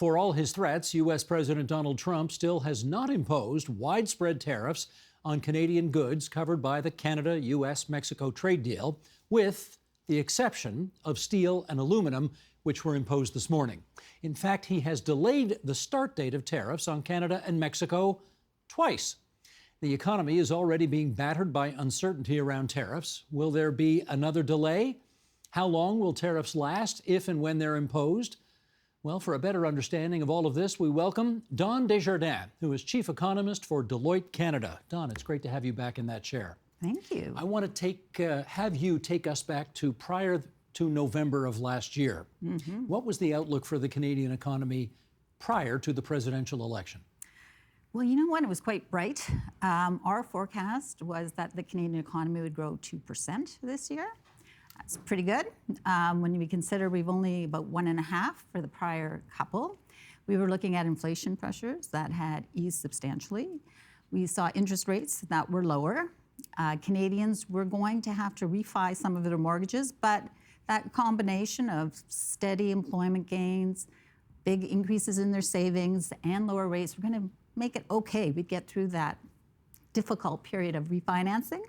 For all his threats, U.S. President Donald Trump still has not imposed widespread tariffs on Canadian goods covered by the Canada-U.S.-Mexico trade deal, with the exception of steel and aluminum, which were imposed this morning. In fact, he has delayed the start date of tariffs on Canada and Mexico twice. The economy is already being battered by uncertainty around tariffs. Will there be another delay? How long will tariffs last if and when they're imposed? Well, for a better understanding of all of this, we welcome Don Desjardins, who is Chief Economist for Deloitte Canada. Don, it's great to have you back in that chair. Thank you. I want to have you take us back to prior to November of last year. What was the outlook for the Canadian economy prior to the presidential election? Well, you know what? It was quite bright. Our forecast was that the Canadian economy would grow 2% this year. That's pretty good. When we consider we've only about 1.5% for the prior couple. We were looking at inflation pressures that had eased substantially. We saw interest rates that were lower. Canadians were going to have to refi some of their mortgages, but that combination of steady employment gains, big increases in their savings, and lower rates were going to make it okay. We'd get through that difficult period of refinancing,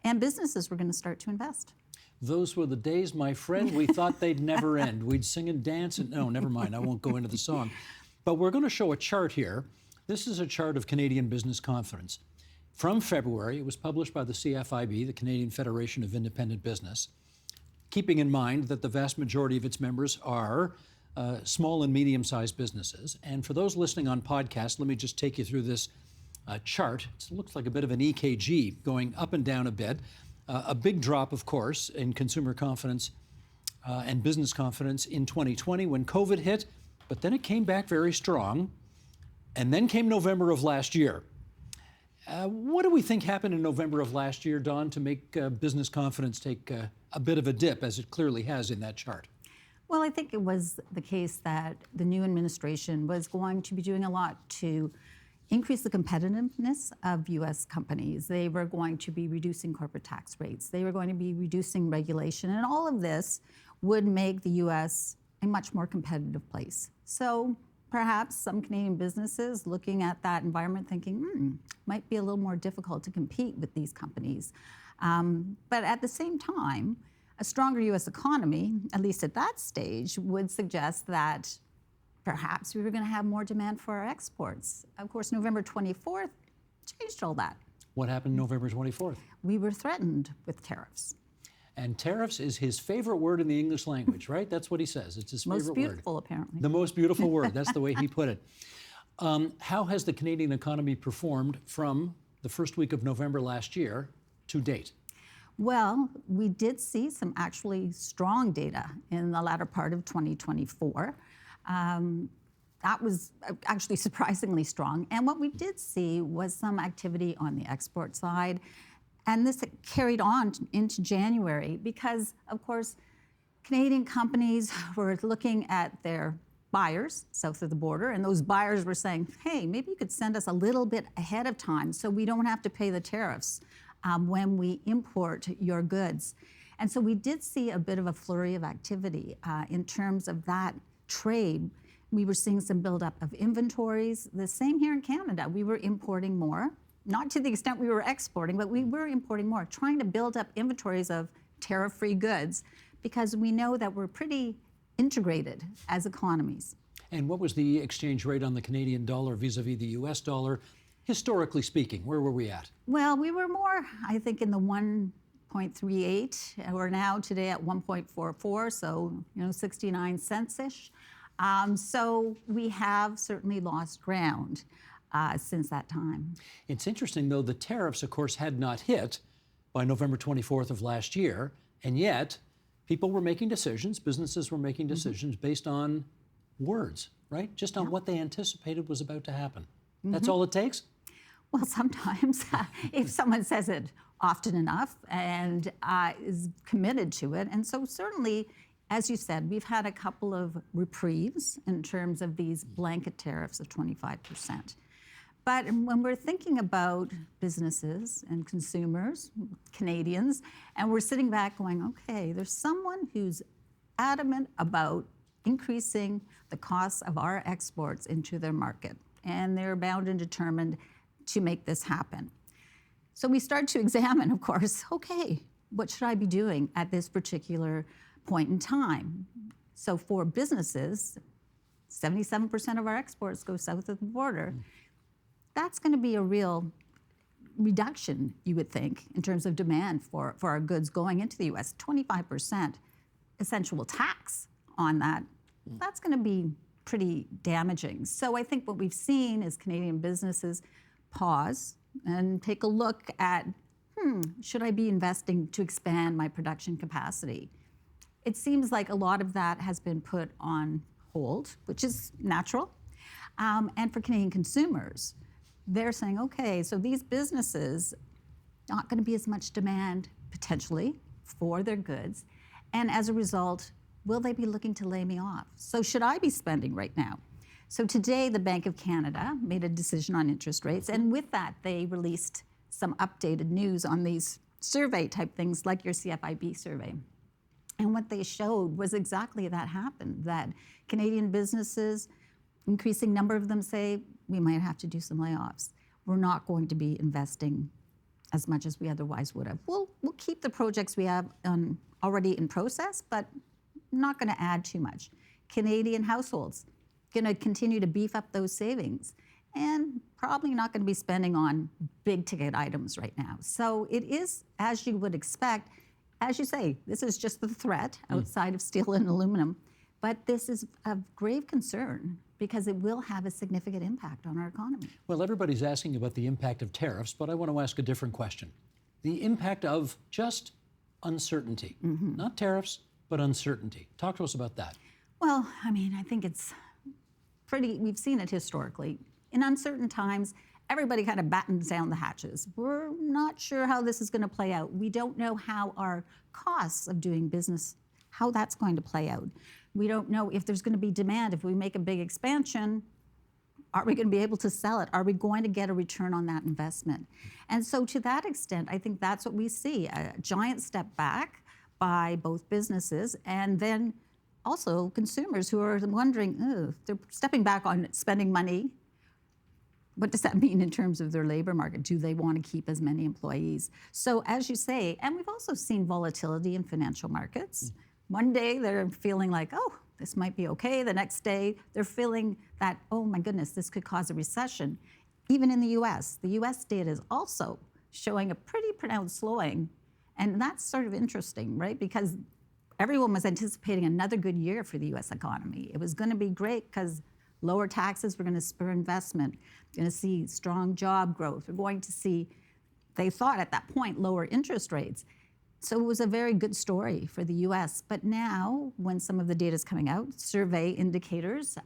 and businesses were going to start to invest. Those were the days, my friend, we thought they'd never end. We'd sing and dance, and no, never mind, I won't go into the song. But we're going to show a chart here. This is a chart of Canadian business confidence. From February, it was published by the CFIB, the Canadian Federation of Independent Business, keeping in mind that the vast majority of its members are small and medium-sized businesses. And for those listening on podcast, let me just take you through this chart. It looks like a bit of an EKG going up and down a bit. A big drop, of course, in consumer confidence and business confidence in 2020 when COVID hit, but then it came back very strong. And then came November of last year. What do we think happened in November of last year, Don, to make business confidence take a bit of a dip, as it clearly has in that chart? Well, I think it was the case that the new administration was going to be doing a lot to increase the competitiveness of U.S. companies. They were going to be reducing corporate tax rates. They were going to be reducing regulation. And all of this would make the U.S. a much more competitive place. So perhaps some Canadian businesses looking at that environment thinking, might be a little more difficult to compete with these companies. But at the same time, a stronger U.S. economy, at least at that stage, would suggest that perhaps we were going to have more demand for our exports. Of course, November 24th changed all that. What happened November 24th? We were threatened with tariffs. And tariffs is his favorite word in the English language, right? That's what he says. It's his favorite word. Most beautiful, apparently. The most beautiful word. That's the way he put it. How has the Canadian economy performed from the first week of November last year to date? Well, we did see some actually strong data in the latter part of 2024. That was actually surprisingly strong. And what we did see was some activity on the export side. And this carried on into January because, of course, Canadian companies were looking at their buyers south of the border, and those buyers were saying, hey, maybe you could send us a little bit ahead of time so we don't have to pay the tariffs when we import your goods. And so we did see a bit of a flurry of activity in terms of that trade. We were seeing some buildup of inventories. The same here in Canada. We were importing more, not to the extent we were exporting, but we were importing more, trying to build up inventories of tariff-free goods because we know that we're pretty integrated as economies. And what was the exchange rate on the Canadian dollar vis-a-vis the U.S. dollar, historically speaking? Where were we at? Well, we were more, I think, in the 1.38. We're now today at 1.44, so 69 cents-ish. So we have certainly lost ground since that time. It's interesting, though, the tariffs, of course, had not hit by November 24th of last year, and yet people were making decisions, businesses were making decisions based on words, right? Just on what they anticipated was about to happen. That's all it takes? Well, sometimes if someone says it often enough and is committed to it. And so certainly, as you said, we've had a couple of reprieves in terms of these blanket tariffs of 25%. But when we're thinking about businesses and consumers, Canadians, and we're sitting back going, okay, there's someone who's adamant about increasing the costs of our exports into their market. And they're bound and determined to make this happen. So we start to examine, of course, okay, what should I be doing at this particular point in time? So for businesses, 77% of our exports go south of the border. That's going to be a real reduction, you would think, in terms of demand for our goods going into the U.S. 25% essential tax on that. That's going to be pretty damaging. So I think what we've seen is Canadian businesses pause and take a look at, should I be investing to expand my production capacity? It seems like a lot of that has been put on hold, which is natural. And for Canadian consumers, they're saying, okay, so these businesses, not going to be as much demand potentially for their goods. And as a result, will they be looking to lay me off? So should I be spending right now? So today, the Bank of Canada made a decision on interest rates. And with that, they released some updated news on these survey type things like your CFIB survey. And what they showed was exactly that happened, that Canadian businesses, increasing number of them say, we might have to do some layoffs. We're not going to be investing as much as we otherwise would have. We'll keep the projects we have already in process, but not going to add too much. Canadian households going to continue to beef up those savings and probably not going to be spending on big ticket items right now. So it is, as you would expect, as you say, this is just the threat outside of steel and aluminum, but this is of grave concern because it will have a significant impact on our economy. Well, everybody's asking about the impact of tariffs, but I want to ask a different question. The impact of just uncertainty, not tariffs, but uncertainty. Talk to us about that. Well, I mean, I think it's we've seen it historically. In uncertain times, everybody kind of battens down the hatches. We're not sure how this is going to play out. We don't know how our costs of doing business, how that's going to play out. We don't know if there's going to be demand. If we make a big expansion, are we going to be able to sell it? Are we going to get a return on that investment? And so to that extent, I think that's what we see, a giant step back by both businesses and then also consumers who are wondering, they're stepping back on spending money. What does that mean in terms of their labor market? Do they want to keep as many employees? So as you say, and we've also seen volatility in financial markets. One day they're feeling like, oh, this might be okay. The next day they're feeling that, oh my goodness, this could cause a recession. Even in the US, the US data is also showing a pretty pronounced slowing. And that's sort of interesting, right? Because everyone was anticipating another good year for the US economy. It was going to be great because lower taxes were going to spur investment. We're going to see strong job growth. We're going to see, they thought at that point, lower interest rates. So it was a very good story for the US. But now, when some of the data is coming out, survey indicators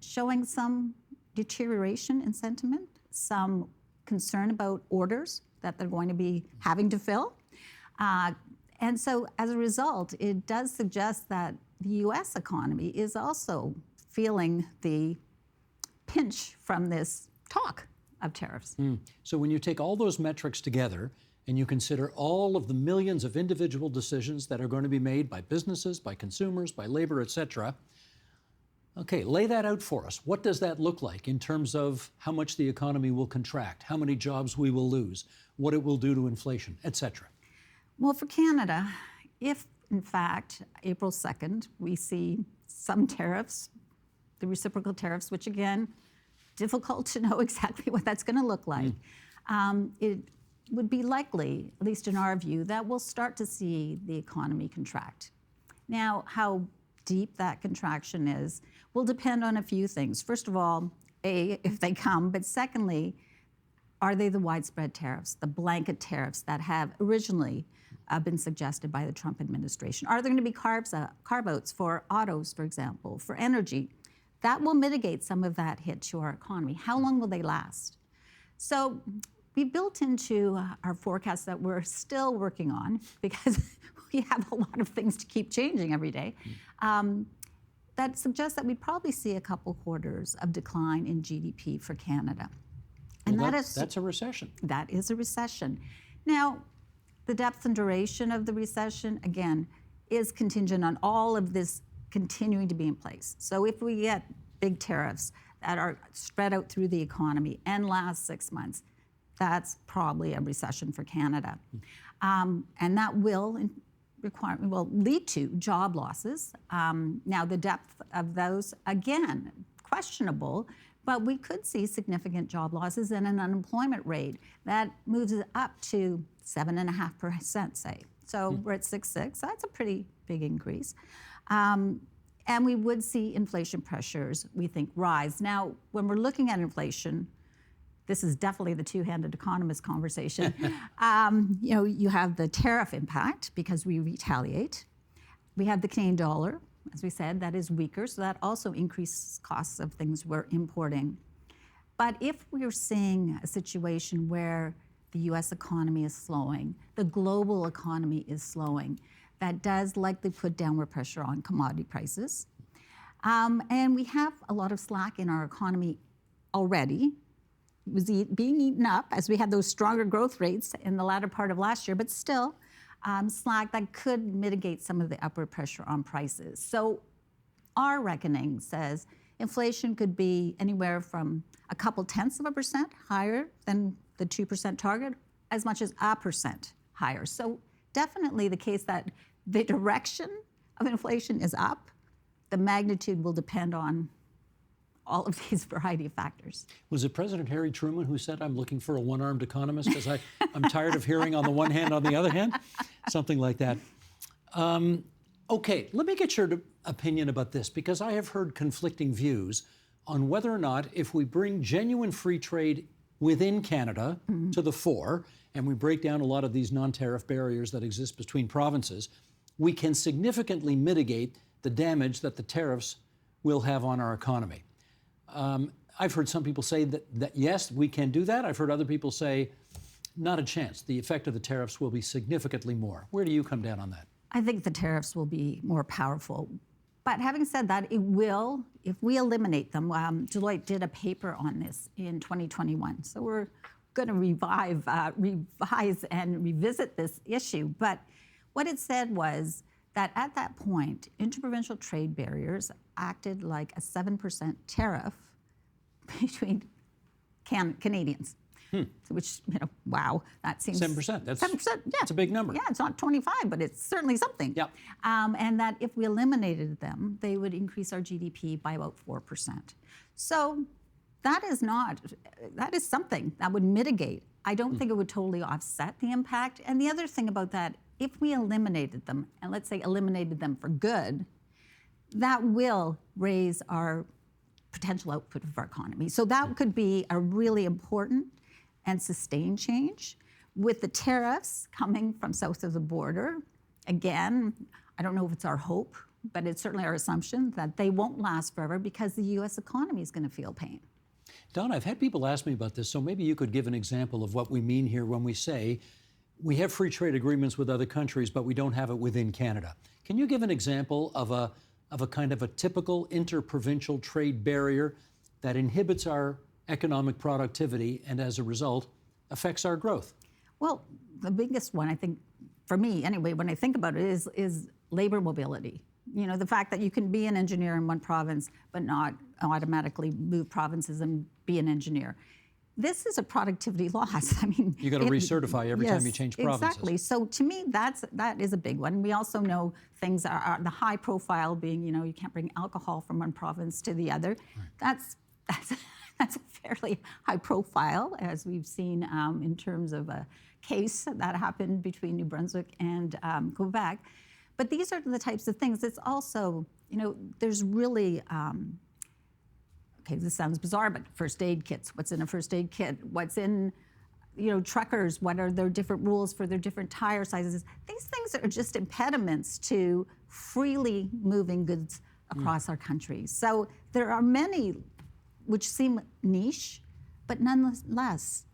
showing some deterioration in sentiment, some concern about orders that they're going to be having to fill. And so as a result, it does suggest that the US economy is also feeling the pinch from this talk of tariffs. So when you take all those metrics together and you consider all of the millions of individual decisions that are going to be made by businesses, by consumers, by labor, et cetera, okay, lay that out for us. What does that look like in terms of how much the economy will contract, how many jobs we will lose, what it will do to inflation, et cetera? Well, for Canada, if in fact April 2nd we see some tariffs, the reciprocal tariffs, which again, difficult to know exactly what that's going to look like, it would be likely, at least in our view, that we'll start to see the economy contract. Now, how deep that contraction is will depend on a few things. First of all, A, if they come, but secondly, are they the widespread tariffs, the blanket tariffs that have originally been suggested by the Trump administration? Are there going to be carve-outs for autos, for example, for energy? That will mitigate some of that hit to our economy. How long will they last? So we built into our forecast that we're still working on because we have a lot of things to keep changing every day. That suggests that we'd probably see a couple quarters of decline in GDP for Canada. And well, that's a recession. That is a recession. Now, the depth and duration of the recession, again, is contingent on all of this continuing to be in place. So if we get big tariffs that are spread out through the economy and last 6 months, that's probably a recession for Canada. And that will lead to job losses. Now, the depth of those, again, questionable, but we could see significant job losses and an unemployment rate that moves it up to 7.5%, say. So we're at 6.6. That's a pretty big increase. And we would see inflation pressures, we think, rise. Now, when we're looking at inflation, this is definitely the two-handed economist conversation. You have the tariff impact because we retaliate. We have the Canadian dollar, as we said, that is weaker, so that also increases costs of things we're importing. But if we're seeing a situation where the U.S. economy is slowing, the global economy is slowing, that does likely put downward pressure on commodity prices. And we have a lot of slack in our economy already. It was being eaten up as we had those stronger growth rates in the latter part of last year, but still slack that could mitigate some of the upward pressure on prices. So our reckoning says inflation could be anywhere from a couple tenths of a percent higher than the 2% target, as much as 1% higher. So definitely the case that the direction of inflation is up. The magnitude will depend on all of these variety of factors. Was it President Harry Truman who said, "I'm looking for a one-armed economist because I'm tired of hearing on the one hand, on the other hand"? Something like that. Okay, let me get your opinion about this, because I have heard conflicting views on whether or not, if we bring genuine free trade within Canada to the fore, and we break down a lot of these non-tariff barriers that exist between provinces, we can significantly mitigate the damage that the tariffs will have on our economy. I've heard some people say that yes, we can do that. I've heard other people say, not a chance. The effect of the tariffs will be significantly more. Where do you come down on that? I think the tariffs will be more powerful. But having said that, it will, if we eliminate them, Deloitte did a paper on this in 2021. So we're going to revise and revisit this issue. But what it said was that at that point, interprovincial trade barriers acted like a 7% tariff between Canadians. Which, wow, that seems... 7%, that's 7%, yeah. That's a big number. Yeah, it's not 25, but it's certainly something. Yeah. And that if we eliminated them, they would increase our GDP by about 4%. So that is something that would mitigate. I don't think it would totally offset the impact. And the other thing about that, if we eliminated them, and let's say eliminated them for good, that will raise our potential output of our economy. So that could be a really important and sustained change. With the tariffs coming from south of the border, again, I don't know if it's our hope, but it's certainly our assumption that they won't last forever because the U.S. economy is going to feel pain. Don, I've had people ask me about this, so maybe you could give an example of what we mean here when we say we have free trade agreements with other countries, but we don't have it within Canada. Can you give an example of a kind of a typical interprovincial trade barrier that inhibits our economic productivity and as a result affects our growth? Well, the biggest one, I think, for me anyway, when I think about it, is labor mobility. The fact that you can be an engineer in one province but not automatically move provinces and be an engineer. This is a productivity loss. I mean, you got to recertify every time you change provinces. Exactly. So to me, that is a big one. We also know things are the high profile being, you can't bring alcohol from one province to the other. Right. That's a fairly high profile, as we've seen in terms of a case that happened between New Brunswick and Quebec. But these are the types of things. It's also, there's really, okay, this sounds bizarre, but first aid kits. What's in a first aid kit? What's in, truckers? What are their different rules for their different tire sizes? These things are just impediments to freely moving goods across our country. So there are many which seem niche, but nonetheless,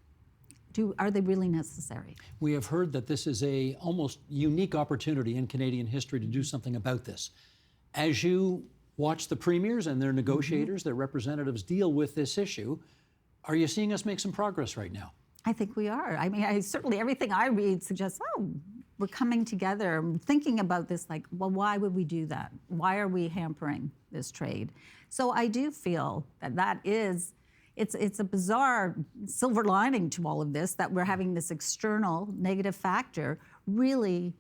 are they really necessary? We have heard that this is a almost unique opportunity in Canadian history to do something about this. As you watch the premiers and their negotiators, their representatives deal with this issue, are you seeing us make some progress right now? I think we are. I mean, certainly everything I read suggests, we're coming together, thinking about this like, well, why would we do that? Why are we hampering this trade? So I do feel that it's a bizarre silver lining to all of this, that we're having this external negative factor really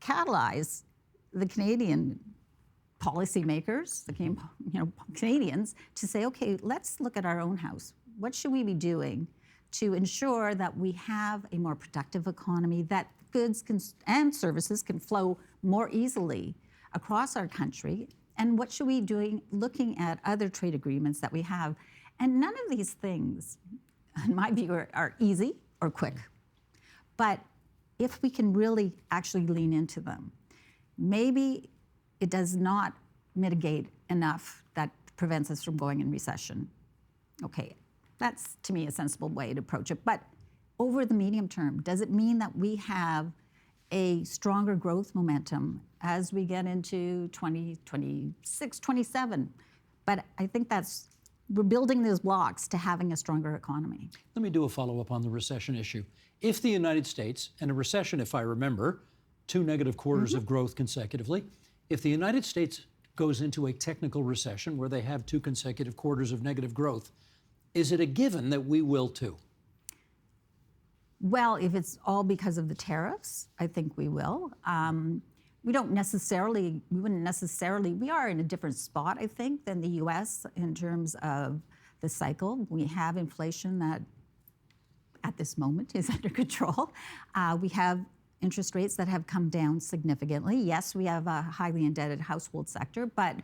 catalyze the Canadian policymakers, Canadians, to say, okay, let's look at our own house. What should we be doing to ensure that we have a more productive economy, that goods and services can flow more easily across our country? And what should we be doing looking at other trade agreements that we have? And none of these things, in my view, are easy or quick. But if we can really actually lean into them, maybe it does not mitigate enough that prevents us from going in recession. Okay, that's, to me, a sensible way to approach it. But over the medium term, does it mean that we have a stronger growth momentum as we get into 2026, 27? But I think we're building those blocks to having a stronger economy. Let me do a follow-up on the recession issue. If the United States, and a recession, if I remember, 2 negative quarters of growth consecutively, if the United States goes into a technical recession where they have 2 consecutive quarters of negative growth, is it a given that we will too? Well, if it's all because of the tariffs, I think we will. We wouldn't necessarily, we are in a different spot, I think, than the US in terms of the cycle. We have inflation that at this moment is under control. We have interest rates that have come down significantly. Yes, we have a highly indebted household sector, but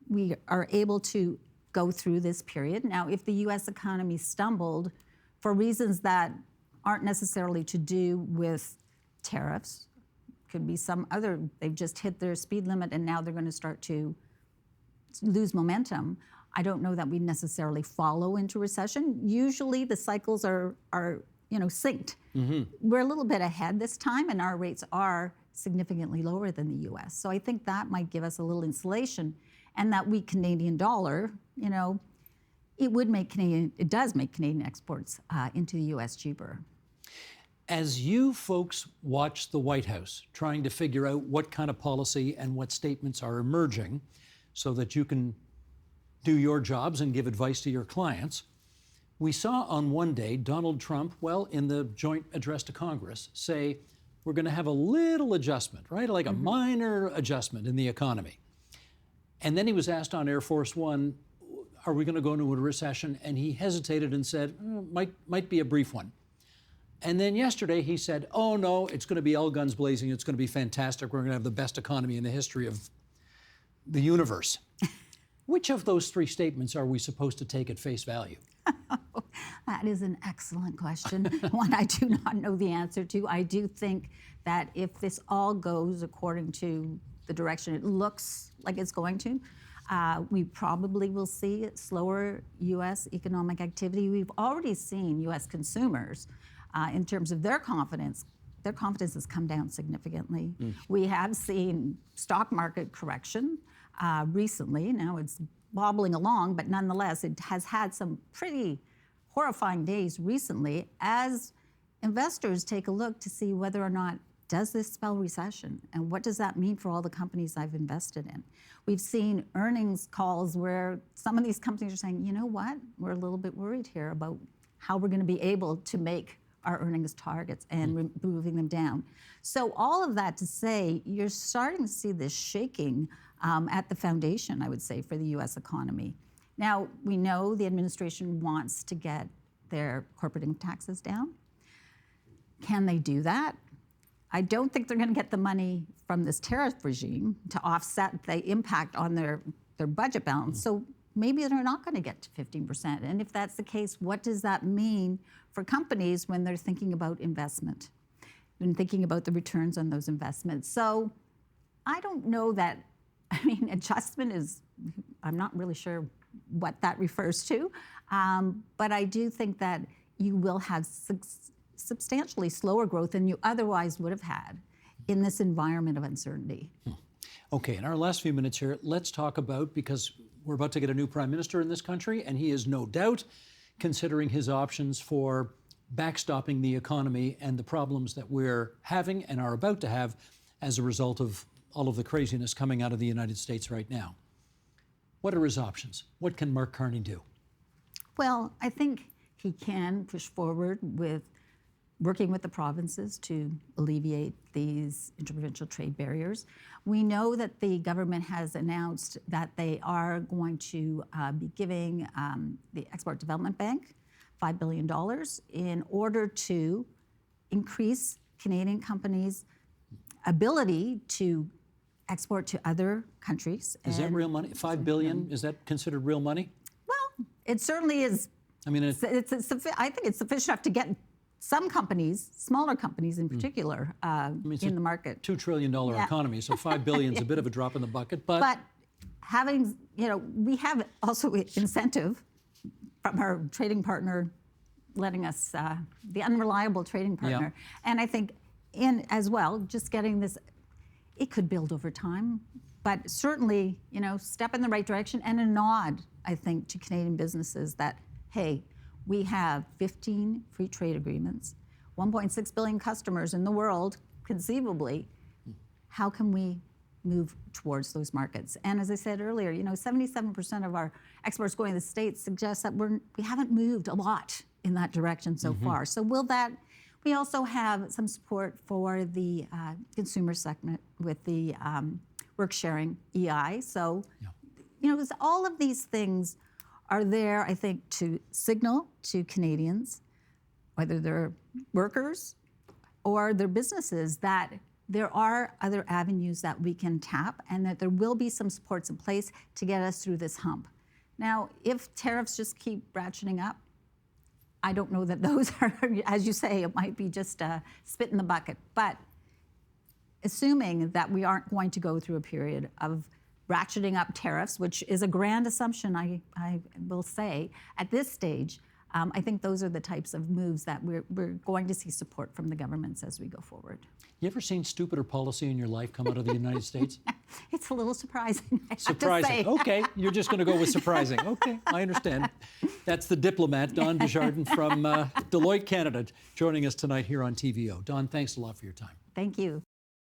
we are able to go through this period. Now, if the US economy stumbled for reasons that aren't necessarily to do with tariffs, could be some other, they've just hit their speed limit and now they're going to start to lose momentum, I don't know that we necessarily follow into recession. Usually the cycles are synced. We're a little bit ahead this time and our rates are significantly lower than the US. So I think that might give us a little insulation, and that weak Canadian dollar, it does make Canadian exports into the US cheaper. As you folks watch the White House trying to figure out what kind of policy and what statements are emerging so that you can do your jobs and give advice to your clients, we saw on one day Donald Trump, in the joint address to Congress, say, we're going to have a little adjustment, right? Like a minor adjustment in the economy. And then he was asked on Air Force One, are we going to go into a recession? And he hesitated and said, might be a brief one. And then yesterday he said, oh no, it's going to be all guns blazing. It's going to be fantastic. We're going to have the best economy in the history of the universe. Which of those 3 statements are we supposed to take at face value? That is an excellent question, one I do not know the answer to. I do think that if this all goes according to the direction it looks like it's going to, we probably will see slower U.S. economic activity. We've already seen U.S. consumers, in terms of their confidence has come down significantly. We have seen stock market correction recently. Now it's wobbling along, but nonetheless, it has had some pretty horrifying days recently as investors take a look to see whether or not does this spell recession, and what does that mean for all the companies I've invested in? We've seen earnings calls where some of these companies are saying, you know what, we're a little bit worried here about how we're going to be able to make our earnings targets and moving them down. So all of that to say, you're starting to see this shaking at the foundation, I would say, for the U.S. economy. Now, we know the administration wants to get their corporate income taxes down. Can they do that? I don't think they're going to get the money from this tariff regime to offset the impact on their budget balance. So maybe they're not going to get to 15%. And if that's the case, what does that mean for companies when they're thinking about investment and thinking about the returns on those investments? So I don't know that, adjustment is, I'm not really sure what that refers to, but I do think that you will have substantially slower growth than you otherwise would have had in this environment of uncertainty. Okay, in our last few minutes here, let's talk about, because we're about to get a new prime minister in this country, and he is no doubt considering his options for backstopping the economy and the problems that we're having and are about to have as a result of all of the craziness coming out of the United States right now. What are his options? What can Mark Carney do? Well, I think he can push forward with working with the provinces to alleviate these interprovincial trade barriers. We know that the government has announced that they are going to be giving the Export Development Bank $5 billion in order to increase Canadian companies' ability to export to other countries. Is that real money? $5 billion, is that considered real money? Well, it certainly is. I mean, I think it's sufficient enough to get some companies, smaller companies in particular, in the market. $2 trillion economy, so $5 billion is a bit of a drop in the bucket. But having, we have also incentive from our trading partner letting us, the unreliable trading partner. Yeah. And I think as well, just getting this, it could build over time, but certainly, step in the right direction and a nod, I think, to Canadian businesses that, hey, we have 15 free trade agreements, 1.6 billion customers in the world, conceivably. How can we move towards those markets? And as I said earlier, 77% of our exports going to the States suggests that we haven't moved a lot in that direction so far. So we also have some support for the consumer segment with the work sharing EI. So, all of these things are there, I think, to signal to Canadians, whether they're workers or they're businesses, that there are other avenues that we can tap and that there will be some supports in place to get us through this hump. Now, if tariffs just keep ratcheting up, I don't know that those are, as you say, it might be just a spit in the bucket. But assuming that we aren't going to go through a period of ratcheting up tariffs, which is a grand assumption, I will say, at this stage, I think those are the types of moves that we're going to see support from the governments as we go forward. You ever seen stupider policy in your life come out of the United States? It's a little surprising, I have to Surprising. say. Okay, you're just going to go with surprising. Okay, I understand. That's the diplomat, Don Desjardins from Deloitte, Canada, joining us tonight here on TVO. Don, thanks a lot for your time. Thank you.